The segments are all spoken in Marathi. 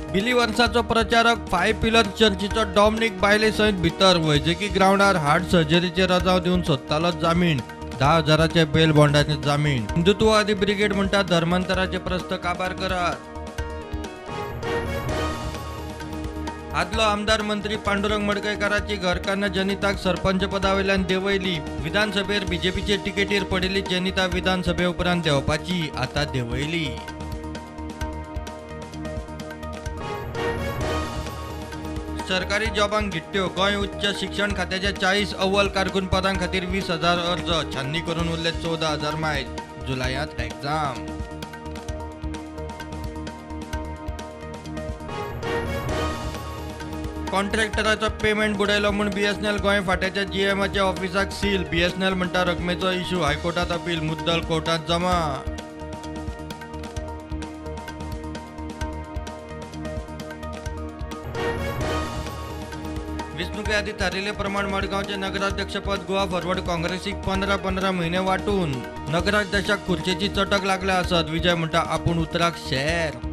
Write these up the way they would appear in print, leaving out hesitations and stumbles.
बिलीवर्साचो प्रचारक 5 पिलर चर्चीचो डॉमिनिक बायले सयत भितर वैजकी ग्राउंडार हार्ट सर्जरीचे रजाव दिवन सोदतालो जामीन 10,000चे बेल बॉन्डाचे जामीन। हिंदुत्ववादी ब्रिगेड म्हणटा धर्मांतराचे प्रस्थ काबार करात। आदलो आमदार मंत्री पांडुरंग मडकयकाराची घरकान्न जनिताक सरपंच पदावेल्यान देंवयली। विधानसभेर बीजेपीचे टिकेटीर पडिल्ली जनिता विधानसभे उपरांत देंवपाची आतां देंवयली। सरकारी जॉबांक गिट्ट्यो गोंय उच्च शिक्षण खात्याच्या 40 अव्वल कारकून पदां खातीर 20,000 अर्ज छाननी करून उरले 14,000 मायज। जुलयांत एग्जाम। कॉन्ट्रॅक्टराचो पेमेंट बुडयलो म्हूण बीएसएनएल गोंय फाट्याच्या जीएमच्या ऑफिसाक सील। बीएसएनएल म्हणटा रकमेचो इश्यू हायकोर्टात अपील, मुद्दल कोर्टात जमा। वेंचणुके आदी थारिल्ले प्रमाण मडगांवचे नगराध्यक्षपद गोवा फॉरवर्ड काँग्रेसीक 15 म्हयने वांटून। नगराध्यक्षाक खुर्चेची चटक लागल्या आसत। विजय म्हणटा आपूण उतराक शेर।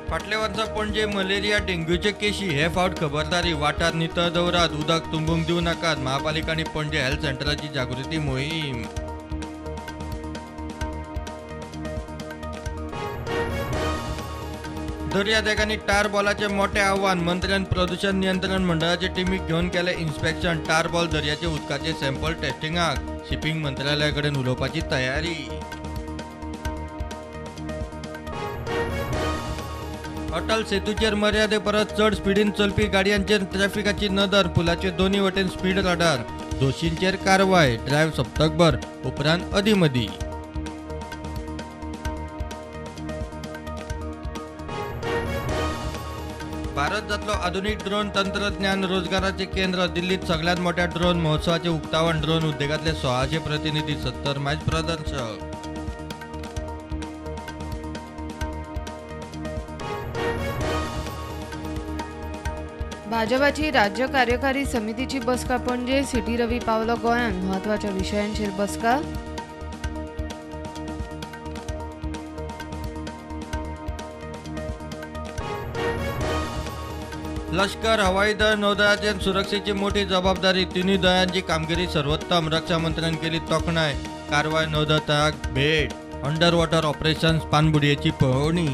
फाटल्या वर्सा पणजे मलेरिया डेंग्यूचे केशी हे फावट खबरदारी। वाठार नितळ दवरात, उदक तुंबूंक दिवं नाकात। महापालिका आनी पणजे हेल्थ सेंटराची जागृती मोहीम। दर्यादेगांनी टार बॉलाचे मोठे आव्हान। मंत्र्यान प्रदूषण नियंत्रण मंडळाचे टिमीक घेवन केले इन्स्पेक्शन। टार बॉल दर्याचे उदकाचे सॅम्पल टेस्टिंगाक। शिपिंग मंत्रालया कडेन उलोवपाची तयारी। अटल सेतूचेर मर्यादे परस चड स्पीडीन चलपी गाडयांचेर ट्रॅफिकाची नदर। पुलाचे दोन्ही वटेन स्पीड रडार। दोशींचेर कारवाय। ड्रायव्ह सप्तकभर उपरांत अदीमदी। भारत जातलो आधुनिक ड्रोन तंत्रज्ञान रोजगाराचे केंद्र। दिल्लीत सगळ्यात मोठ्या ड्रोन महोत्सवाचे उक्तावण। ड्रोन उद्योगातले 1600 प्रतिनिधी, 70 माज प्रदर्शक। भाजपाची राज्य कार्यकारी समितीची बसका पणजे। सिटी रवी पावलो गोंयांत। म्हत्वाच्या विशयांचेर बसका। लष्कर, हवाई दळ, नौदळाचे सुरक्षेची मोठी जबाबदारी। तिन्ही दळांची कामगिरी सर्वोत्तम। रक्षा मंत्र्यान केली तोखणाय। कारवाय नौदळ तळाक भेट। अंडर वॉटर ऑपरेशन्स पाणबुडयेची पळोवणी।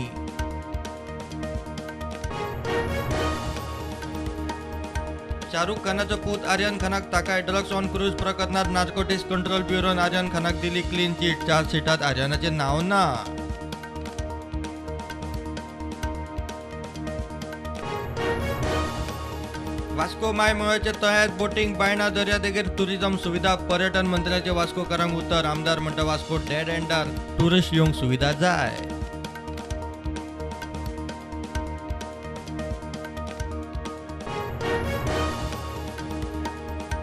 शाहरुख खानाचो पूत आर्यन खानाक ताकाय। ड्रग्स ऑन क्रूज प्रकरणात नार्कोटिक्स कंट्रोल ब्युरोन आर्यन खानाक दिली क्लीन चिट। चार्जशीटात आर्यनाचे नाव ना। वास्को माय मळ्याचे तळ्यात बोटिंग बायणा दर्यादेगेर टुरिझम सुविधा। पर्यटन मंत्र्याचे वास्कोकारांक उतर। आमदार म्हणटा वास्को डेड एंडार टुरिस्ट येवंक सुविधा जाय।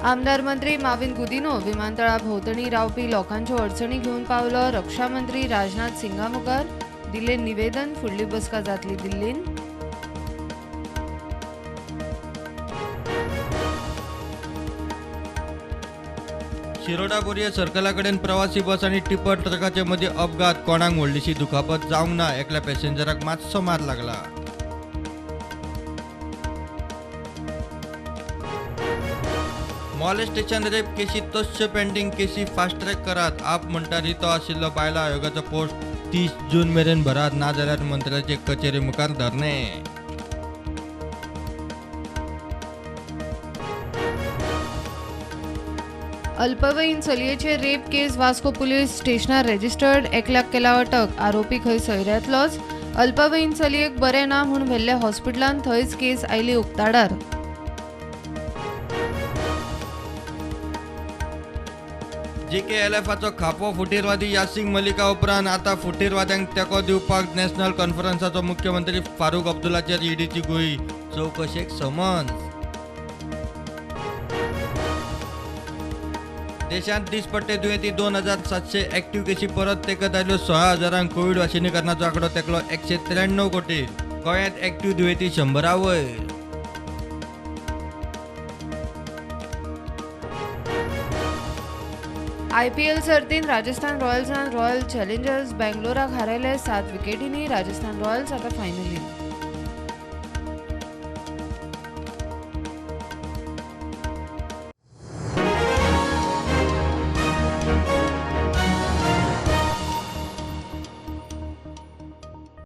आमदार मंत्री माविन गुदिनो विमानतळा भोंवतणी रावपी लोकांच्यो अडचणी घेवन पावलो। रक्षा मंत्री राजनाथ सिंगा मुखार दिले निवेदन। फुडली बसका जातली दिल्लीन। शिरोडा बोरये सर्कला कडेन प्रवासी बस आनी टिपर ट्रकाचे मदीं अपघात। कोणाक व्हडलीशी दुखापत जावंक ना। एकल्या पॅसेंजराक मातसो मार लागला। मॉलेस्टेशन रेप केसी तश्यो पेंडिंग केसी फास्ट ट्रॅक करात। आप म्हणटा रितो आशिल्लो बायला आयोगाचो पोस्ट 30 जून मेरेन भरात, नाजाल्यार मंत्र्याचे कचेरे मुखार धरणे। अल्पवयीन चलयेचे रेप केस वास्को पुलीस स्टेशनार रेजिस्टर्ड। एकल्याक केला अटक। आरोपी खंय सयऱ्यांतलोच। अल्पवयीन चलयेक बरें ना म्हूण व्हेल्ले हॉस्पिटलांत, थंयच केस आयली उक्ताडार। JKLFचो खापो फुटीरवादी यासिन मलिका उपरांत आतां फुटीरवाद्यांक तेंको दिवपाक नॅशनल कॉन्फरन्साचो मुख्यमंत्री फारूक अब्दुल्लाचेर ईडीची गुळी। चवकशेक समन्स। देशांत दिसपट्टे दुयेंती 2,700 एक्टिव्ह केसी परत तेकत आयल्यो 6,000 कोविड वाशिनीकरणाचो आंकडो तेकलो 193 कोटी। गोंयांत एक्टिव्ह दुयेंती 100 वयर। IPL सर्तीन राजस्थान रॉयल्सान रॉयल चॅलेंजर्स बेंगलोराक हारयले 7 विकेटींनी. राजस्थान रॉयल्स आता फायनलींत.